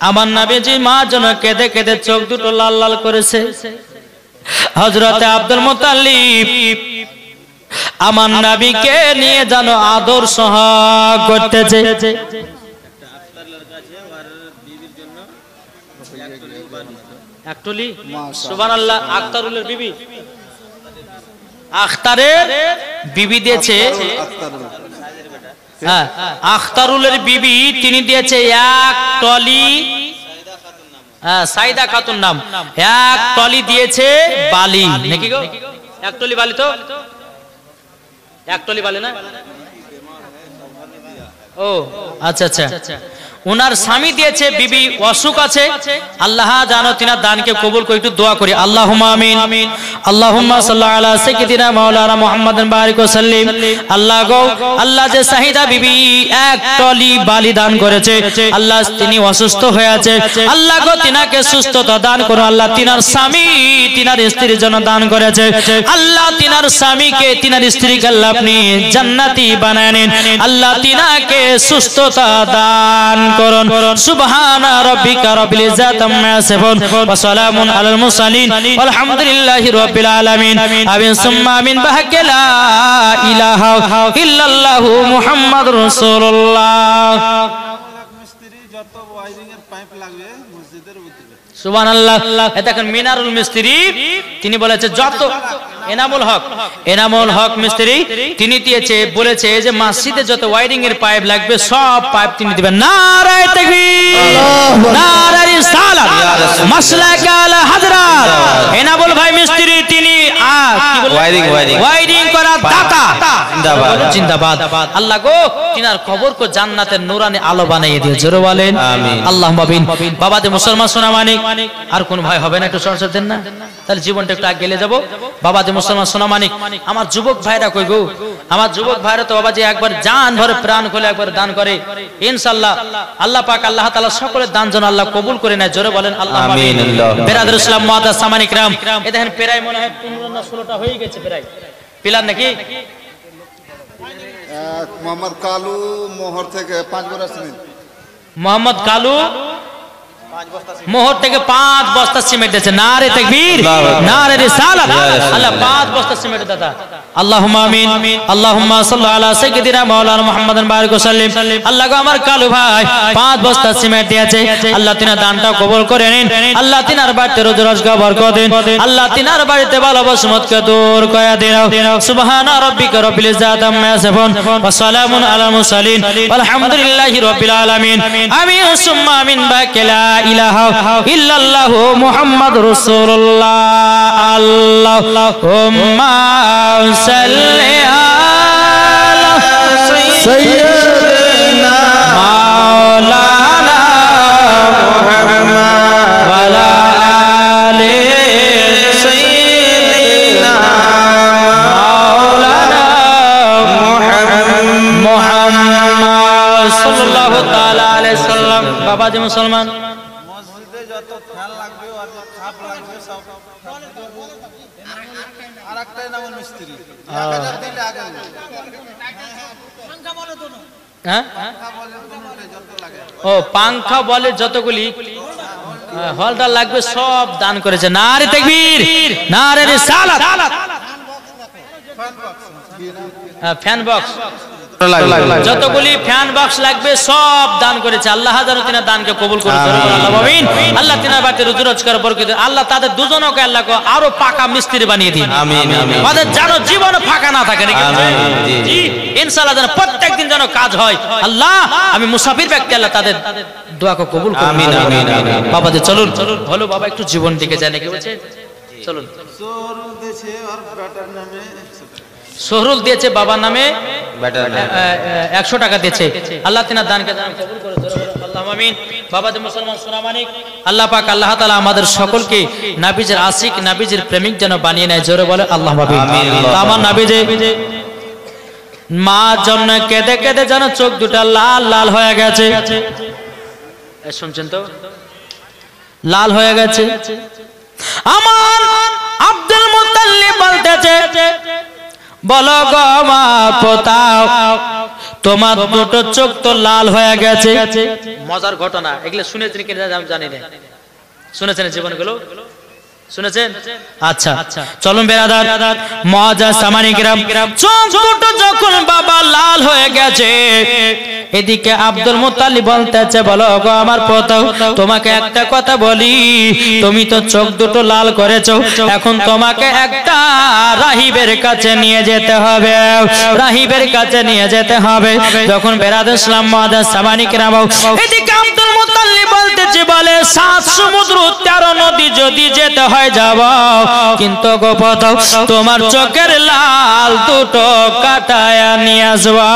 আমার নবীজি মা জন্য কেঁদে কেঁদে চোখ দুটো লাল লাল করেছে। হযরতে আব্দুল মুত্তালিব আমার নবীকে নিয়ে যেন আদর সোহাগ করতেছে। একটুলি সুবহানাল্লাহ। আখতারুলের বিবি, আখতারের বিবি দিয়েছে, হ্যাঁ আখতারুলের বিবি তিনি দিয়েছে এক টলি, সাইদা খাতুন নাম, এক টলি দিয়েছে বালি নাকি গো? এক টলি বালি, তো এক টলি বালি না? ও আচ্ছা আচ্ছা। ওনার স্বামী দিয়েছে, বিবি অসুখ আছে, আল্লাহ জানো তিনার দানকে কবুল করে। একটু দোয়া করি, আল্লাহুম্মা আমিন। আল্লাহুম্মা সাল্লি আলা সাইয়্যিদিনা মাওলানা মুহাম্মাদিন বারিক ওয়া সাল্লিম। আল্লাহ গো, আল্লাহ যে শাহিদা বিবি এক টলি বালি দান করেছে, আল্লাহ তিনি অসুস্থ হয়ে আছে, আল্লাহ গো তিনাকে সুস্থতা দান করো। আল্লাহ তিনার স্বামী তিনার স্ত্রীর জন্য দান করেছে, আল্লাহ তিনার স্বামীকে তিনার স্ত্রীকে আল্লাহ আপনি জান্নাতি বানায় নিন, আল্লাহ তিনাকে সুস্থতা দান করুন। সুবহানা রাব্বিকা রাব্বিল ইজ্জাতি আম্মা ইয়াসিফুন ওয়া সালামুন আলাল মুরসালিন আলহামদুলিল্লাহি রাব্বিল আলামিন। আমিন সুম্মা আমিন। বাহাক্কা লা ইলাহা ইল্লাল্লাহু মুহাম্মাদুর রাসূলুল্লাহ। মিস্ত্রি যত ওয়্যারিং এর পাইপ লাগবে মসজিদের ভিতরে, সুবহানাল্লাহ। দেখেন মিনারুল মিস্ত্রি তিনি বলেছে যত, এনামুল হক, এনামুল হক মিস্ত্রি তিনি দিয়েছে, বলেছে যে মসজিদে যত ওয়্যারিং এর পাইপ লাগবে সব পাইপ তিনি দিবেন। নারায়ে তাকবীর, নারায়ে রিসালাত, মাসলাক আল হযরত। এনামুল ভাই মিস্ত্রি তিনি ওয়্যারিং করার দাতা, জিন্দাবাদ জিন্দাবাদ। আল্লাহ গো তিনার কবরকে জান্নাতের নূরানি আলো বানিয়ে দিও, জোরে বলেন আমিন। আল্লাহুম্মা আমিন। বাবা যে মুসলমান সোনা মানিক, আর কোন ভাই হবে না একটু সরসর দেন না, তাহলে জীবনটা একটু আগে গেলে যাব। বাবা যে মুসলমান সোনা মানিক, আমার যুবক ভাইরা কই গো? আমার যুবক ভাইরা তো বাবা যে একবার জান ভরে প্রাণ খুলে একবার দান করে, ইনশাআল্লাহ আল্লাহ পাক আল্লাহ তাআলা সকলের দান যেন আল্লাহ কবুল করে নেয়, জোরে বলেন আল্লাহুম্মা আমিন। বেরাদর ইসলাম মুআদ্দাস সামানিক রাম, এই দেখেন প্রায় মনে হয় 15 না 16টা হয়ে গেছে প্রায় পিলার নাকি। মোহাম্মদ কালু মোহর থেকে 5 বস্তা সিমেন্ট, মোহাম্মদ কালু মোহর থেকে 5 বস্তা সিমেন্ট দিয়েছে। নারে তাকবীর, নারে রিসালাত। আল্লাহ 5 বস্তা সিমেন্ট দাতা। আল্লাহুম্মা আমিন। আল্লাহুম্মা সাল্লি আলা সাইয়্যিদিনা মাওলানা মুহাম্মাদিন বারিক ওয়া সাল্লিম। আল্লাহ গো আমার কালু ভাই 5 বস্তা সিমেন্ট দিয়েছে, আল্লাহ তিনার দানটা কবুল করে নিন, আল্লাহ তিনার বাড়িতে রোজি রোজগার বরকত দিন, আল্লাহ তিনার বাড়িতে ভালো বসমতকে দূর করে দিন। সুবহানা রাব্বিকা রাব্বিল ইজ্জাতি আম্মা ইয়াসিফুন ওয়া সালামুন আলাল মুরসালিন আলহামদুলিল্লাহি রাব্বিল আলামিন। আমিন সুম্মা আমিন। বাকালা ইলাহা ইল্লাল্লাহু মুহাম্মাদুর রাসূলুল্লাহ। আল্লাহুম্মা সাল্লি আলা সাইয়্যিদিনা মাওলানা মুহাম্মাদ ওয়া আলা আলি সাইয়্যিদিনা মাওলানা মুহাম্মাদ সাল্লাল্লাহু তাআলা আলাইহি সাল্লাম। বাবা যে মুসলমান, মসজিদে যত ফ্যান লাগবে আর যত খাপ লাগবে সব আরেকটাই নাম মিস্ত্রি 1000 দিলে আগে পাঙ্খা বলে দোনো, হ্যাঁ পাঙ্খা বলে দোনোটাই যত লাগে, ও পাঙ্খা বলে যতগুলি হলদার লাগবে সব দান করেছে। নারে তাকবীর, নারে রিসালাত। ফ্যান বক্স যতগুলি ফ্যান বক্স লাগবে সব দান করেছে, আল্লাহ যেন তিনার দানকে কবুল করে। আল্লাহুম্মা আমিন। আল্লাহ তিনার বাড়িতে রুজি রোজগার বরকত, আল্লাহ তাদের দুজনকে আল্লাহ আরো পাকা মিস্ত্রি বানিয়ে দিন। আমিন আমিন। তাদের যেন জীবন ফাঁকা না থাকে, জি ইনশাআল্লাহ যেন প্রত্যেকদিন যেন কাজ হয়। আল্লাহ আমি মুসাফির ব্যক্তি, আল্লাহ তাদের দোয়াকে কবুল করুন। আমিন আমিন। বাবা যে চলুন ভালো বাবা একটু জীবন দিকে যায় নাকি বলছে, চলুন। সোহরুল দেশে আর ব্যাটার নামে সোহরুল দিয়েছে বাবার নামে 100 টাকা দিয়েছে, আল্লাহ তিনার দানকে যেন কবুল করে। আল্লাহুম্মা আমিন। বাবা যে মুসলমান সোনা মানিক, আল্লাহ পাক আল্লাহ তাআলা আমাদের সকলকে নবীজির আশিক নবীজির প্রেমিক যেন বানিয়ে নেয়, জোরে বলে আল্লাহুম্মা আমিন। আমার নবীজি মা জন্য কেঁদে কেঁদে যেন চোখ দুটা লাল লাল হয়ে গেছে, শুনছেন তো, লাল হয়ে গেছে। আমার আব্দুল মুত্তালিব বলতেছে, বলো গো মা পোতাও তোমার দুটো চোখ তো লাল হয়ে গেছে। মজার ঘটনা, এগুলো শুনেছেন কিনা আমি জানি না, শুনেছেন জীবনগুলো শুনেছেন? আচ্ছা চলুন বেরাদার মজা সামানি গ্রাম, চোখ দুটো যখন বাবা লাল হয়ে গেছে, এদিকে আব্দুল মুত্তালিব বলতেছে, বলো গো আমার পুত্র, তোমাকে একটা কথা বলি, তুমি তো চোখ দুটো লাল করেছো, এখন তোমাকে একটা রাহিবের কাছে নিয়ে যেতে হবে, রাহিবের কাছে নিয়ে যেতে হবে। যখন বেরাদার ইসলাম মজা সামানি গ্রাম, এদিকে আব্দুল মুত্তালিব বলতেছে, বলে 7 সমুদ্র 13 নদী যদি যেতে হয় যাব, কিন্তু গো পুত্র তোমার চোখের লাল দুটো কাটায়া নিয়ে আসবো।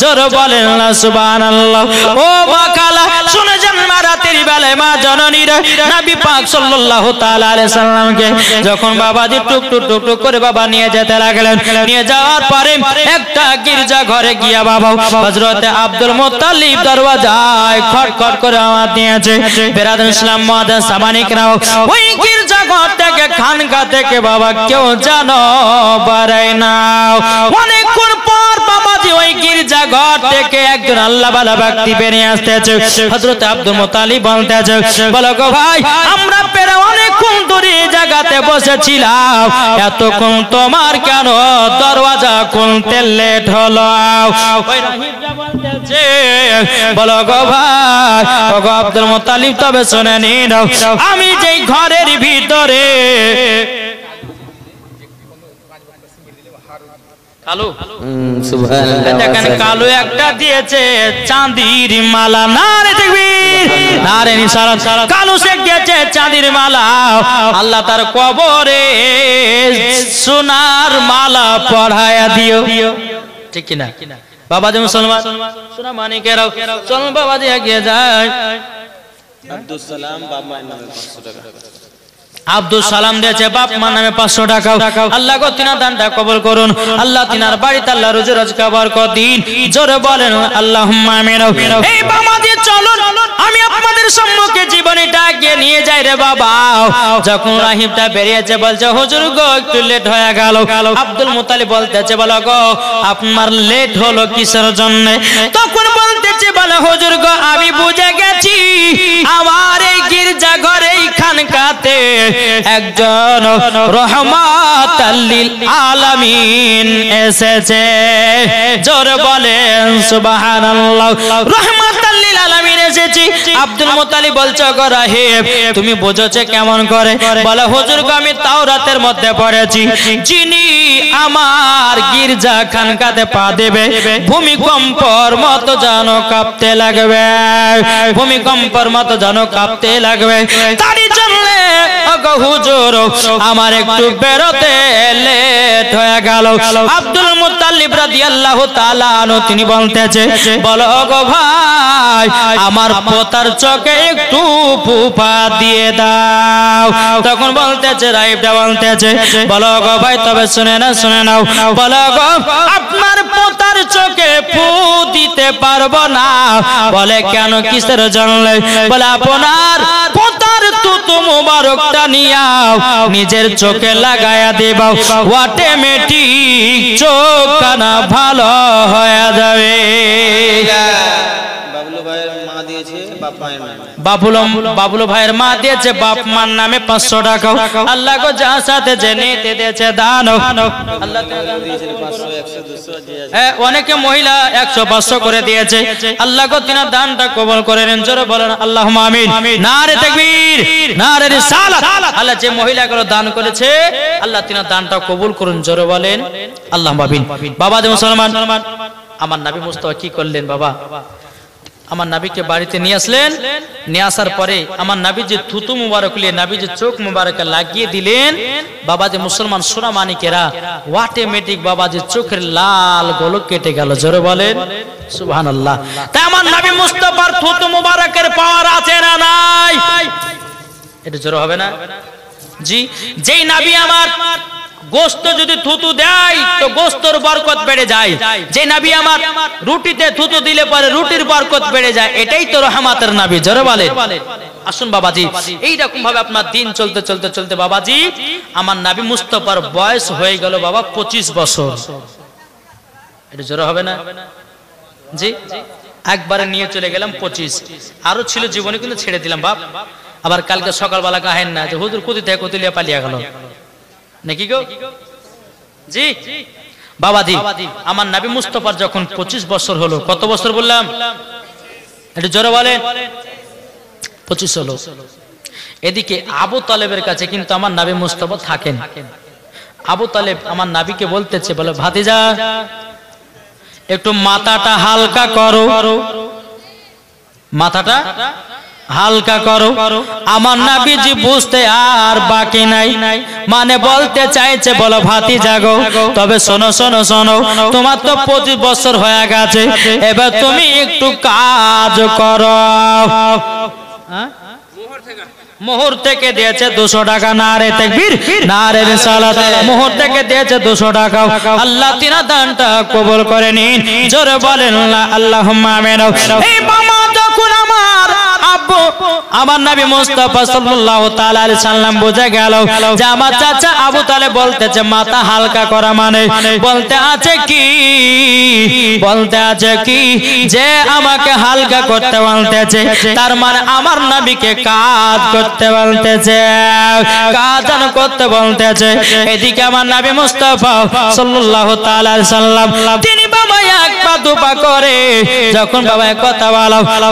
জোর বলেন না সুবহানাল্লাহ। ও মা খালা শুনে যান, মা রাতের বেলায় মা জননীর নবী পাক সাল্লাল্লাহু তাআলা আলাইহি সাল্লামকে যখন বাবাজি টুক টুক টুক টুক করে বাবা নিয়ে যেতে লাগলেন, নিয়ে যাওয়ার পরে একটা গির্জা ঘরে গিয়া বাবা হযরত আব্দুল মুত্তালিব দরওয়াজায় খটখট করে আওয়াজ দিয়েছে। বেরাদার ইসলাম মুআদ্দাস সামানিক নাও, ওই গির্জা ঘর থেকে খানকা থেকে বাবা কেউ জানো বাড়াই না। অনেকক্ষণ পর বাবাজি ওই গির্জা ঘর থেকে একজন আল্লাহ ওয়ালা ব্যক্তি বেরিয়ে আসতেছে। হযরত আব্দুল মুত্তালিব বলতেছে, বলো গো ভাই, আমরা পেরে অনেকক্ষণ ধরে এই জায়গাতে বসেছিলাম, এতক্ষণ তোমার কেন দরওয়াজা খুলতে লেট হলো? ওই রাহিবটা বলতেছে, বলো গো ভাই, ও গো আব্দুল মুত্তালিব, তবে শুনে নিন, আমি যেই ঘরের ভিতরে কালো দেখেন কালো একটা দিয়েছে চাঁদির মালা, নারে তাকবীর নারে নিসারত, কালো সে দিয়েছে চাঁদির মালা, আল্লাহ তার কবরে সোনার মালা পরায়া দিও, ঠিক কিনা বাবাজি? মুসলমান সোনা মানিকেরাও চলুন বাবাজি এগিয়ে যায়। আব্দুল সালাম বাবা নামে 500 টাকা, আব্দুল সালাম দিয়েছে বাপ মার নামে 500 টাকা। আল্লাহ গো তিনার দানটা কবুল করুন, আল্লাহ তিনার বাড়িতে আল্লাহ রুজি রোজগার বরকত দিন, জোরে বলেন আল্লাহুম্মা আমিন। এই বাবাজি চলুন আমি আপনাদের সম্মুখে জীবনীটা আগে নিয়ে যাই রে বাবা। যখন রাহিবটা বেরিয়েছে বলছে, হুজুর গো একটু লেট হয়ে গেল। আব্দুল মুত্তালিব বলতেছে, বলো গো আপনার লেট হলো কিসের জন্য? তখন বলতেছে, বলে হুজুর গো আমি বুঝে গেছি, আমার এই গির্জা ঘরে খানকাতে একজন রহমাতাল লিল আলামিন এসেছে, জোরে বলেন সুবহানাল্লাহ। রহমাতাল লিল আলামিন এসেছে। আব্দুল মুত্তালিব বলছে, গো রাহিব তুমি বুঝেছো কেমন করে? বলে হুজুর গো আমি তাওরাতের মধ্যে পড়েছি, যিনি আমার গির্জা খানকাতে পা দেবে ভূমিকম্পর মতো যেন কাঁপতে লাগবে, ভূমিকম্পর মতো যেন কাঁপতে লাগবে, তারই জন্য হুজুর আমার একটু বেরোতে লেট হয়ে গেল। আব্দুল মুত্তালিব রাদিয়াল্লাহু তাআলা আনহু তিনি বলতেছে, বলো গো ভাই আমার পোতার চোখে একটু ফুফা দিয়ে দাও। তখন বলতেছে রাহিবটা বলতেছে, বলো গো ভাই তবে শুনে নাও, বলো গো আপনার পোতার চোখে ফু দিতে পারবো না। বলে কেন, কিসের জন্য? বলে আপনার পোতার তুতু মুবারকটা নিয়াও নিজের চোখে লাগায়া দেবাও, অটোমেটিক চোখ কানা ভালো হয়ে যাবে। বাবলু ভাইয়ের মা দিয়েছে বাপ মায়ের নামে, বাবুল ভাইয়ের মা দিয়েছে বাপ মার নামে 500 টাকা। আল্লাহ গো যার সাথে যে নিতে দিয়েছে দান, আল্লাহ দিয়েছেন 500 100 200 হ্যাঁ অনেকে মহিলা 100 500 করে দিয়েছে। আল্লাহ গো তিনার দানটা কবুল করে নেন, জোরে বলেন আল্লাহুম্মা আমিন। নারে তাকবীর নারে রিসালাত। আল্লাহ যে মহিলাগুলো দান করেছে আল্লাহ তিনার দানটা কবুল করুন, জোরে বলেন আল্লাহুম্মা আমিন। বাবা যে মুসলমান, আমার নবী মুস্তাফা কি করলেন? বাবা আমার নবীকে বাড়িতে নিয়ে আসলেন, নিয়ে আসার পরে আমার নবী যে থুতু মুবারক নিয়ে নবী যে চোখ মুবারকে লাগিয়ে দিলেন, বাবা যে মুসলমান সোনা মানিকেরা অটোমেটিক বাবা যে চোখের লাল গোলক কেটে গেল, জোরে বলেন সুবহানাল্লাহ। তাই আমার নবী মুস্তাফার থুতু মুবারকের পাওয়ার আছে না নাই? এটা জোরে হবে না? জি, যেই নবী আমার গোস্ত যদি থুতু দেয় তো গোস্তর বরকত বেড়ে যায়, যে নবী আমার রুটিতে থুতু দিলে পরে রুটির বরকত বেড়ে যায়, এটাই তো রহমতের নবী, জোরে বলেন। আসুন বাবাজি এইরকম ভাবে আপনার দিন চলতে চলতে চলতে বাবাজি আমার নবী মুস্তাফার বয়স হয়ে গেল বাবা 25 বছর। এটা জোরে হবে না? জি একবারে নিয়ে চলে গেলাম 25, আরো ছিল জীবনে কিন্তু ছেড়ে দিলাম বাপ। আবার কালকে সকালবেলা কাহেন না যে হুজুর কোথা থেকে কোথা লিয়া পালিয়া গেল নাকি গো। জি বাবাজি, আমার নবী মুস্তাফার যখন 25 বছর হলো, কত বছর বললাম একটু জোরে বলেন, 25 হলো। এদিকে আবু তালেবের কাছে কিন্তু আমার নবী মুস্তাফা থাকেন। আবু তালেব আমার নবীকে বলতেছে, বলে ভাতিজা একটু মাথাটা হালকা করো, মাথাটা হালকা করো। আমার নবীজি বুঝতে আর বাকি নাই, মানে বলতে চাইছে বলো ভাতিজা গো, তবে শোনো শোনো শোনো, তোমার তো 25 বছর হয়ে গেছে, এবার তুমি একটু কাজ করো। মোহর থেকে দিয়েছে 200 টাকা, নারে তাকবীর নারে রিসালাত। মোহর থেকে দিয়েছে 200 টাকা। আল্লাহ তিনা দানটা কবুল করে নিন, জোরে বলেন আল্লাহুম্মা আমিন। এই মামা যখন আমার আব্বু আমার নবী মুস্তাফা সাল্লাল্লাহু তাআলা আলাইহি সাল্লাম বুঝে গেল যে আমার চাচা আবু তালেব বলতেছে মাথা হালকা করা, মানে বলতে আছে কি, বলতে আছে কি যে আমাকে হালকা করতে বলতেছে, তার মানে আমার নবীকে কাজ করতে বলতেছে, কাজ করতে বলতেছে। এদিকে আমার নবী মুস্তাফা সাল্লাল্লাহু তাআলা আলাইহি সাল্লাম তিনি বাবা এক পা দুপা করে যখন বাবা এক কথা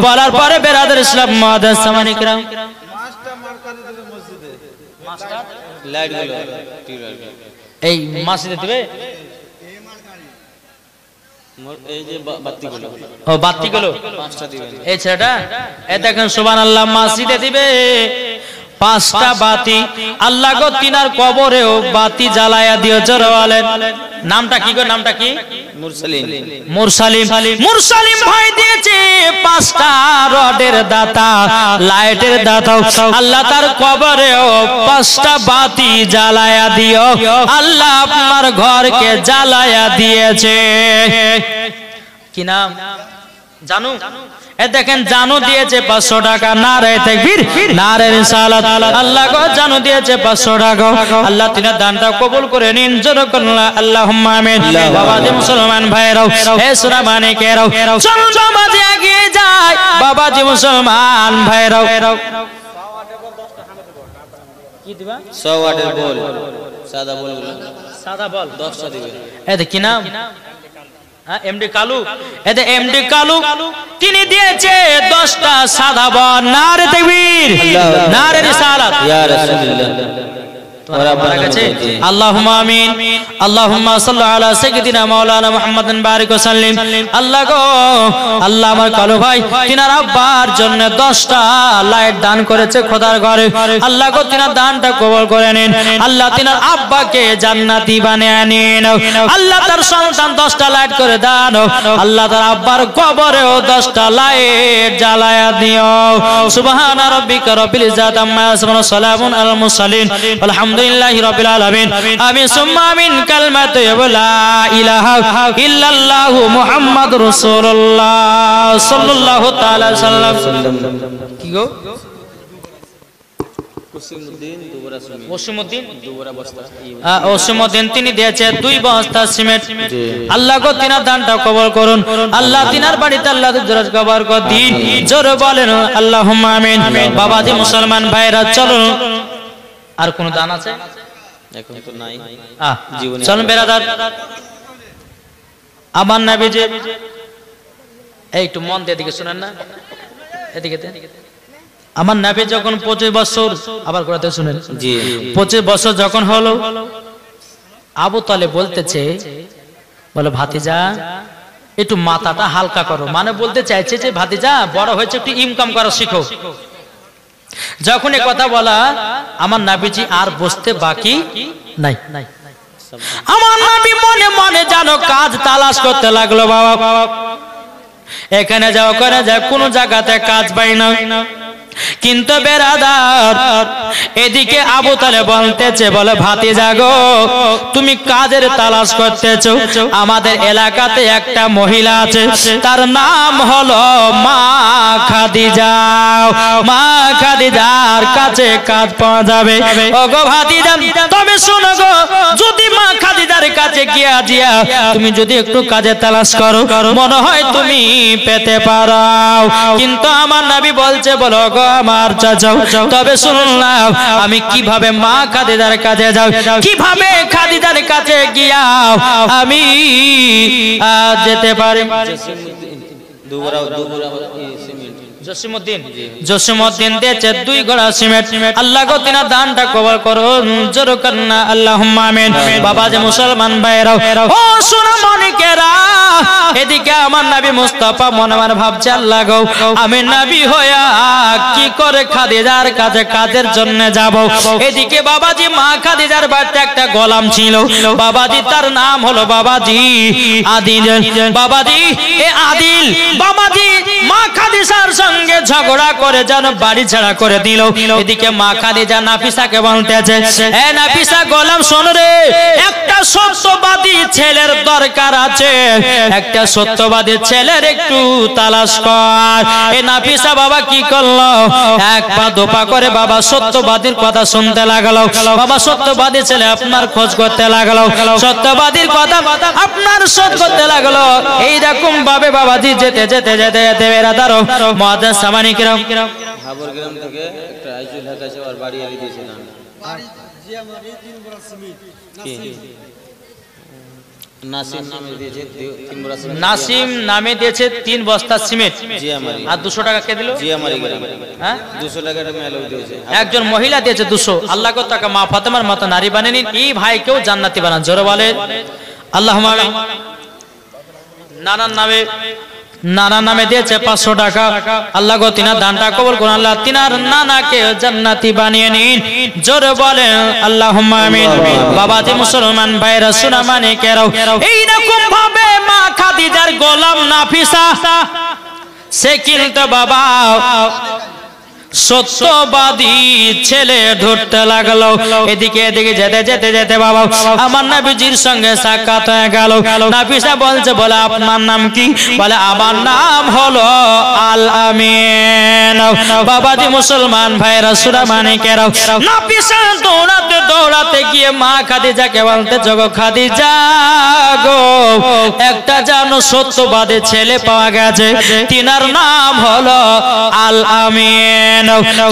বলার পরে বেরাদার ইসলাম মুআদ্দাস সামানি کرام মাস্টার মার করে দিবে মসজিদে, মাস্টার লাইট গুলো এই মসজিদে দিবে, এই যে বাতি গুলো, ও বাতি গুলো 5টা দিবেন। এই ছেলেটা এই দেখেন সুবহানাল্লাহ, মসজিদে দিবে 5টা বাতি। আল্লাহ গো তিনার কবরেও বাতি জ্বালায়া দিও, জোরে বলেন নামটা কি গো, নামটা কি? মুরসালিন। মুরসালিম। মুরসালিম ভাই দিয়েছে 5টা রডের দাতা, লাইটের দাতা। আল্লাহ তার কবরেও 5টা বাতি জ্বালায়া দিও, আল্লাহ আপনার ঘরকে জ্বালায়া দিয়েছে। কি নাম জানু? এ দেখেন জানু দিয়েছে 500 টাকা, নারে তাকবীর নারে রিসালাত। আল্লাহ গো জানু দিয়েছে 500 টাকা, আল্লাহ তিনার দানটা কবুল করে নিন, জোরে করুন আল্লাহুম্মা আমিন। বাবাজি মুসলমান ভাইরাও, হে সোনা মানিকেরাও, চলুন বাবাজি এগিয়ে যায়, বাবাজি মুসলমান ভাইরাও। কি দিবা? 100 ওয়াটের বল, সাদা বলগুলো, সাদা বল 10টা দিবেন। এই কি নাম? এমডি কালু। এতে এমডি কালু তিনি দিয়েছে 10টা সাদা বল, নারে তাকবীর নারে রিসালাত। ইয়া রাসূলুল্লাহ আল্লাহুম্মা আমিন। আল্লাহুম্মা সাল্লি আলা সাইয়্যিদিনা মাওলানা মুহাম্মাদিন বারিক ওয়া সাল্লিম। আল্লাহ গো, আল্লাহ আমার কালু ভাই তিনার আব্বার জন্য 10টা লাইট দান করেছে খোদার ঘরে, আল্লাহ গো তিনার দানটা কবুল করে নিন, আল্লাহ তিনার আব্বাকে জান্নাতি বানিয়ে নিন, আল্লাহ তার সন্তান 10টা লাইট করে দান, আল্লাহ তার আব্বার কবরেও 10টা লাইট জ্বালায়া দিও। সুবহানা রাব্বিকা রাব্বিল ইজ্জাতি আম্মা ইয়াসিফুন ওয়া সালামুন আলাল মুরসালিন আলহামদুলিল্লাহি রাব্বিল আলামিন। আমিন সুম্মা আমিন। কালমাতু লা ইলাহা ইল্লাল্লাহু মুহাম্মাদুর রাসূলুল্লাহ সাল্লাল্লাহু তাআলা সাল্লাম। কি গো? ওসিমউদ্দিন তিনি দিয়েছে 2 বস্তা সিমেন্ট। আল্লাহ গো তিনার দানটা কবুল করুন, আল্লাহ তিনার বাড়িতে আল্লাহ দরজ কবর কর দিন, জোরে বলেন আল্লাহুম্মা আমিন। বাবাজি মুসলমান ভাইরা চলুন, আর কোন দান আছে এখন তো নাই জীবনে? চলুন বেরাদার, আমার নবীজি এই একটু মন দিয়ে দিকে শুনেন না, এদিকে আমার নবী যখন 25 বছর, আবার কোরাতে শুনেন জি, 25 বছর যখন হলো, আবু তালেব বলতেছে, বলে ভাতিজা একটু মাথাটা হালকা করো, মানে বলতে চাইছে যে ভাতিজা বড় হয়েছে একটু ইনকাম করা শিখো। যখন এ কথা বলা, আমার নবীজি আর বসতে বাকি নাই, আমার নবী মনে মনে জানো কাজ তালাশ করতে লাগলো। বাবা এখানে যাও করে যায়, কোন জায়গাতে কাজ পাই না। কিন্তু বেরাদার এদিকে আবু তালেব বলতেছে, বলে ভাতিজা গো তুমি কাজের তালাশ করতেছো, আমাদের এলাকাতে একটা মহিলা আছে, তার নাম হলো মা খাদিজা। মা খাদিজার কাছে কাজ পাওয়া যাবে। ও গো ভাতিজা, তবে শোনো গো, যদি মা মা খাদিজার কাছে গিয়া দিয়া তুমি যদি একটু কাজে তালাশ করো মনে হয় তুমি পেতে পারো কিন্তু আমার নবী বলছে বলো গো আমার চাচা তবে শুনলাম আমি কিভাবে মা খাদিজার কাছে যাও কিভাবে খাদিজার কাছে গিয়া আমি যেতে পারি জসিমউদ্দিন দিয়েছে 2 ঘোড়া সিমেন্ট আল্লাহ গো তিনা দানটা কবুল করুন জোর করনা আল্লাহুম্মা আমিন বাবা যে মুসলমান ভাইরা ও সোনামণিকেরা এদিকে আমার নবী মুস্তাফা মনে মনে ভাবছে আল্লাহ গো আমি নবী হইয়া কি করে খাদিজার কাছে কাজের জন্য যাব এদিকে বাবাজি মা খাদিজার বাড়িতে একটা গোলাম ছিল বাবাজি তার নাম হলো বাবাজি আদিল বাবাজি এ আদিল বাবাজি মা খাদিজার সঙ্গে ঝগড়া করে যেন বাড়ি ছাড়া করে দিল এদিকে মা খাদিজা নাফিসাকে বলতেছে এ নাফিসা গোলাম শোন রে একটা সত্যবাদী ছেলের দরকার আছে একটা সত্যবাদী ছেলের একটু তালাশ কর এ নাফিসা বাবা কি করলো এক পা দোপা করে বাবা সত্যবাদীর কথা শুনতে লাগলো বাবা সত্যবাদী ছেলে আপনার খোঁজ করতে লাগলো সত্যবাদীর কথা আপনার শোধ করতে লাগলো এইরকম ভাবে বাবাজি যেতে যেতে যেতে যেতে বেরাদারো মুআদ্দিস সামানি কিরাম হাবর গ্রাম থেকে একটা আইজুল হক আছে আর বাড়ি আলি দিয়েছিলাম বাড়ি জিয়ামারি 3 বড় সিমেন্ট নাসিম নামে দিয়েছে 3 বড় সিমেন্ট নাসিম নামে দিয়েছে 3 বস্তা সিমেন্ট জিয়ামারি আর 200 টাকা কে দিল জিয়ামারি গ্রাম হ্যাঁ 200 টাকা মেলো দিয়েছে একজন মহিলা দিয়েছে 200 আল্লাহ কো তাকে মা ফাতেমার মতো নারী বানিয়ে নিন এই ভাইকেও জান্নাতি বানান জোরে বলেন আল্লাহুম্মা আমিন নানা নামে দিয়েছে 500 টাকা আল্লাহ গো তিনার দানটা কবুল করুন আল্লাহ তিনার নানাকে জান্নাতি বানিয়ে নিন জোরে বলেন আল্লাহুম্মা আমিন বাবাজি মুসলমান ভাইরা সোনামণিকেরাও এইরকম ভাবে মা খাদিজার গোলাম নাফিসা সে কিন্তু বাবা সত্যবাদী ছেলে ধরতে লাগলো এদিকে এদিকে যেতে যেতে যেতে বাবা আমার নবীজির সঙ্গে সাক্ষাৎ হয়ে গেল নাফিসা বলছে বলে আপনার নাম কি বলে আমার নাম হলো আল আমিন বাবাজি মুসলমান ভাইরা সোনামণিকেরা নাফিসা দৌড়াতে দৌড়াতে গিয়ে মা খাদিজাকে বলতে জগো খাদিজা গো একটা জানো সত্যবাদী ছেলে পাওয়া গেছে তিনার নাম হলো আল আমিন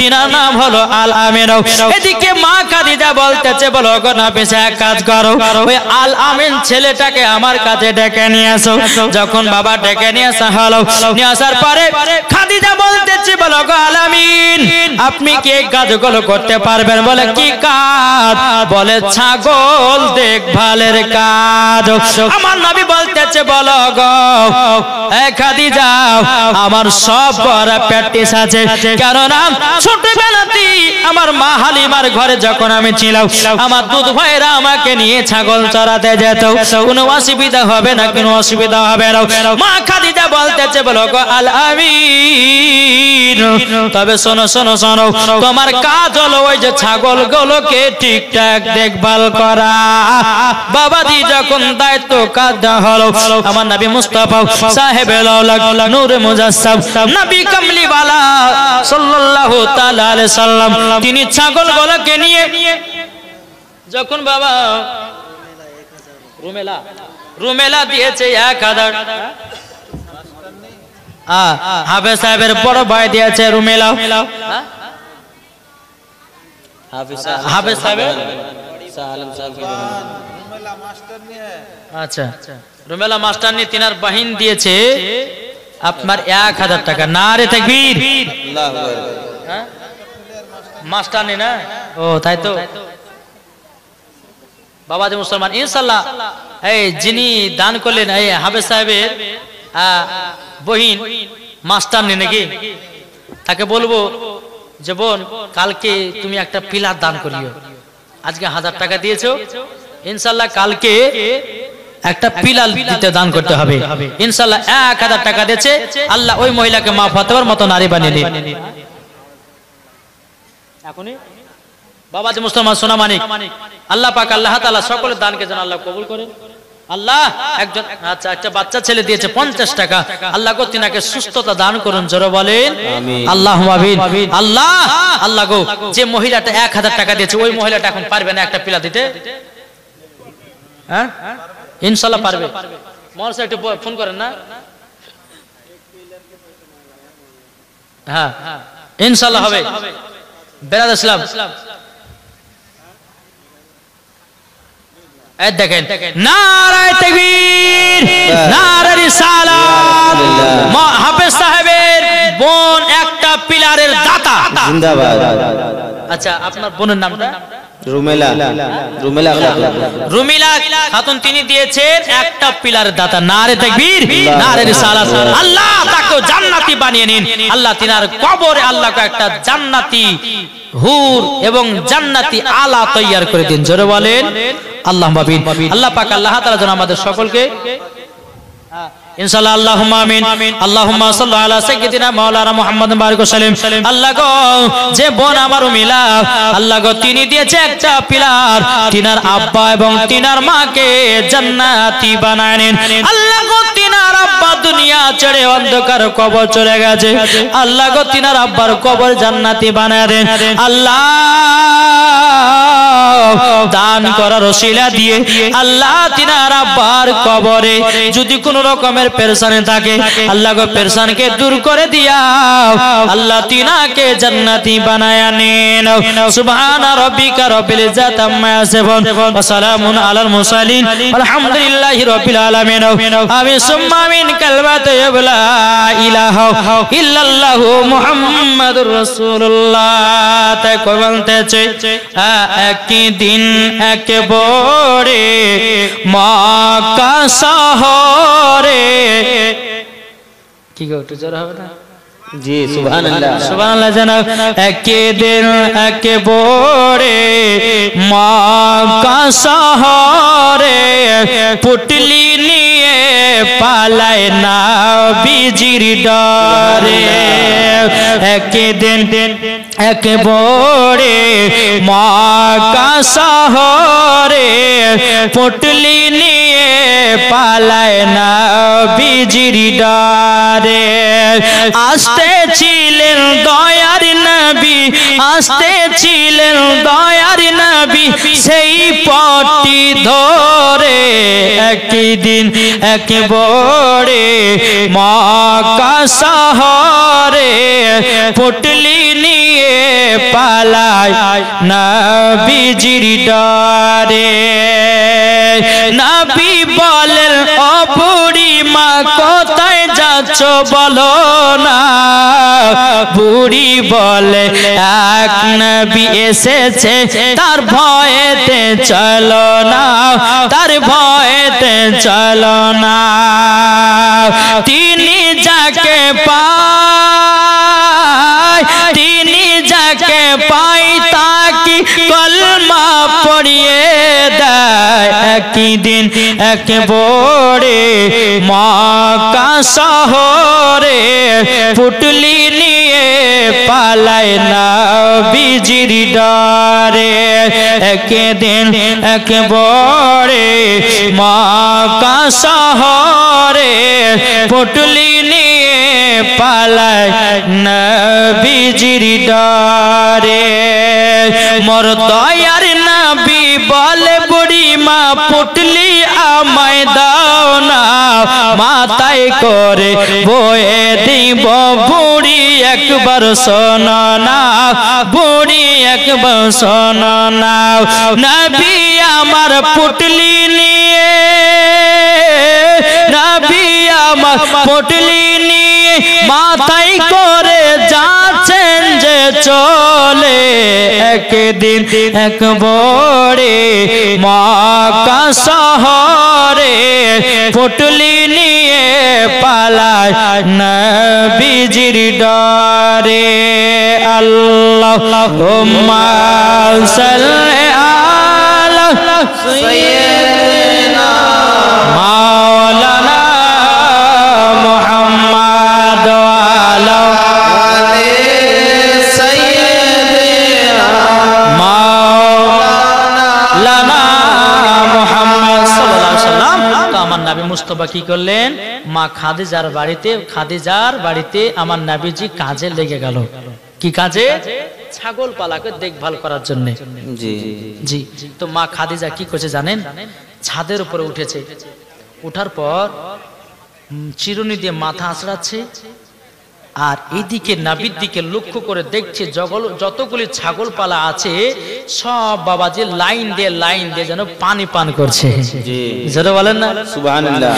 তিনার নাম হলো আল আমিন এদিকে মা খাদিজা বলতেছে বলো গো নাফিসা এক কাজ করো ওই আল আমিন ছেলেটাকে আমার কাছে ডেকে নিয়ে আসো যখন বাবা ডেকে নিয়ে আসা হলো নিয়ে আসার পরে খাদিজা বলতেছে বলো গো আল আমিন আপনি কি এই কাজগুলো করতে পারবেন বলে কি কাজ বলে ছাগল দেখভালের কাজ আমার নবী বলতেছে বলো গো এ খাদিজা আমার সব বড় প্র্যাকটিস আছে কারণ ছোটবেলাতে আমার মা হালিমার ঘরে যখন আমি ছিলাম আমার দুধ ভাইরা আমাকে নিয়ে ছাগল চড়াতে যেত কোনো অসুবিধা হবে না কোনো অসুবিধা হবে না মা খাদিজা বলতেছে বলো গো আল আমিন তবে শোনো শোনো শোনো তোমার কাজ হলো ওই যে ছাগলগুলোকে ঠিকঠাক দেখভাল করা বাবাজি যখন দায়িত্ব কাজ দেওয়া হলো আমার নবী মুস্তাফা সাহেবে লাউলা নূরে মুজাসসাম নবী কামলিওয়ালা সাল্লাল্লাহু তাআলা আলাইহি সাল্লাম তিনি ছাগলগুলোকে নিয়ে যখন বাবা রুমেলা দিয়েছে 1000 হাফেজ সাহেবের বড় ভাই দিয়েছে রুমেলা হাফেজ সাহেব সালাম সাহেব রুমেলা মাস্টার নিয়ে আচ্ছা রুমেলা মাস্টার নিয়ে তিনার বাহিন দিয়েছে আপনার 1000 টাকা নারে তাকবীর আল্লাহু আকবার হ্যাঁ মাস্টার নে না ও তাই তো বাবাজি মুসলমান ইনশাআল্লাহ এই যিনি দান করলেন এই হাফেজ সাহেবের বহিন মাস্টার নে নাকি তাকে বলবো যে বোন কালকে তুমি একটা পিলার দান করিও আজকে 1000 টাকা দিয়েছো ইনশাআল্লাহ কালকে একটা পিলার দিতে দান করতে হবে ইনশাআল্লাহ 1000 টাকা দিয়েছে আল্লাহ ওই মহিলাকে মা ফাতেমার মতো নারী বানিয়ে দিন এখনই বাবাজি মুসলমান সোনামানিক আল্লাহ পাক আল্লাহ তাআলা সকলের দানকে যেন আল্লাহ কবুল করেন আল্লাহ একজন আচ্ছা একটা বাচ্চা ছেলে দিয়েছে 50 টাকা আল্লাহ গো তিনাকে সুস্থতা দান করুন জোরে বলেন আমিন আল্লাহুম্মা আমিন আল্লাহ আল্লাহ গো যে মহিলাটা 1000 টাকা দিয়েছে ওই মহিলাটা এখন পারবে না একটা পিলা দিতে হ্যাঁ ইনশাআল্লাহ পারবে। মহল স্যার একটু ফোন করেন না। হ্যাঁ ইনশাআল্লাহ হবে। বেরাদ ইসলাম এই দেখেন, নারায়ে তাকবীর, নারায়ে রিসালাত। হাফেজ সাহেবের বোন একটা পিলারের দাতা, জিন্দাবাদ। আচ্ছা আপনার বোনের নামটা? রুমেলা, রুমেলা রুমিলা খাতুন, তিনি দিয়েছেন একটা পিলারের দাতা। নারে তাকবীর, নারে রিসালাত। আল্লাহ তাকে জান্নাতি বানিয়ে নিন। আল্লাহ তিনার কবরে আল্লাহকে একটা জান্নাতি হুর এবং জান্নাতি আলা তৈয়ার করে দিন। জোরে বলেন আল্লাহুম্মা আমিন। আল্লাহ পাক আল্লাহ তাআলা যেন আমাদের সকলকে ইনশাআল্লাহ আল্লাহুম্মা আমিন। আল্লাহুম্মা সাল্লি আলা সাইয়্যিদিনা মাওলানা মুহাম্মাদিন বারিক ওয়া সাল্লিম। আল্লাহ গো, যে বোন আমার মিলা, আল্লাহ গো তিনি দিয়েছে একটা পিলার, তিনার আব্বা এবং তিনার মাকে জান্নাতি বানায় নিন। আল্লাহ গো তিনার আব্বা দুনিয়া ছেড়ে অন্ধকার কবর চলে গেছে, আল্লাহ গো তিনার আব্বার কবর জান্নাতি বানায় দেন। আল্লাহ দান করার ওসিলা দিয়ে আল্লাহ তিনার আব্বার কবরে যদি কোন রকমের পেরেশানি থাকে, আল্লাহ গো পেরেশানকে দূর করে দিয়া আল্লাহ তিনাকে জান্নাতি বানায়া নেন। সুবহান রাব্বিকা রাব্বিল ইজ্জাতি আম্মা ইয়াসিফুন ওয়া সালামুন আলাল মুরসালিন আলহামদুলিল্লাহি রাব্বিল আলামিন। আমিন সুম্মা আমিন। কালিমাতু লা ইলাহা ইল্লাল্লাহু মুহাম্মাদুর রাসূলুল্লাহ। তাই কই বলতেছে একদিন একেবারে মক্কা শহরে, কি গো একটু জোরে হবে না? জি সুবহানাল্লাহ, সুবহানাল্লাহ। জানো একদিন একেবারে মক্কা শহরে পুটলি নিয়ে পালায় নবীজির ডরে। একদিন একেবারে মক্কা শহরে পুটলি নিয়ে পালায় নবীজির ডরে। আসতে ছিলেন দয়ার নবী, আসতে ছিলেন দয়ার নবী সেই পথটি ধরে। একদিন একেবারে মক্কা শহরে পুটলি নিয়ে পালায় নবীজির ডরে। নবী বলেন ও বুড়ি মা কোথায় যাচ্ছ বলো না। বুড়ি বলে এক নবী এসেছে তার ভয়েতে চলো না, তার ভয়েতে চলো না। তিনি যাকে পায়, তিনি যাকে পাই তাকে কলমা পড়িয়ে দেয়। একদিন একেবারে মক্কা শহরে পুটলি নিয়ে পালায় নবীজির ডরে। একদিন একেবারে মক্কা শহরে পুটলি নিয়ে পালায় নবীজির ডরে। মোর দয়ার নবী বলে বুড়ি মা পুটলি আমায় দাও না, মাথায় করে বয়ে দিব। বুড়ি একবার শোনো না, বুড়ি একবার শোনো না। নবী আমার পুটলি নিয়ে, নবী আমার পুটলি নিয়ে মাথায় করে যাচ্ছেন যে চলে। একদিন একবারে মক্কা শহরে পুটলি নিয়ে পালায় নবীজির ডরে। আল্লাহুম্মা সাল্লি আলা সাইয়্যিদিনা মাওলানা মুহাম্মদ ওয়া আলি সাইয়্যিদিনা মাওলানা মুহাম্মদ সাল্লাল্লাহু আলাইহি ওয়াসাল্লাম। তো আমার নবী মুস্তাফা কি করলেন? মা খাদিজার বাড়িতে আমার নবীজি কাজে লেগে গেল। কি কাজে? ছাগল পালাকে দেখভাল করার জন্য। জি জি। তো মা খাদিজা কি করছে জানেন? ছাদের উপরে উঠেছে। ওঠার পর চিরুনি দিয়ে মাথা আঁচড়াচ্ছে, আর এইদিকে নাবির দিকে লক্ষ্য করে দেখছে যতগুলি ছাগল পালা আছে সব বাবাজি লাইন দিয়ে যেন পানি পান করছে। জি যেটা বলেন না সুবহানাল্লাহ।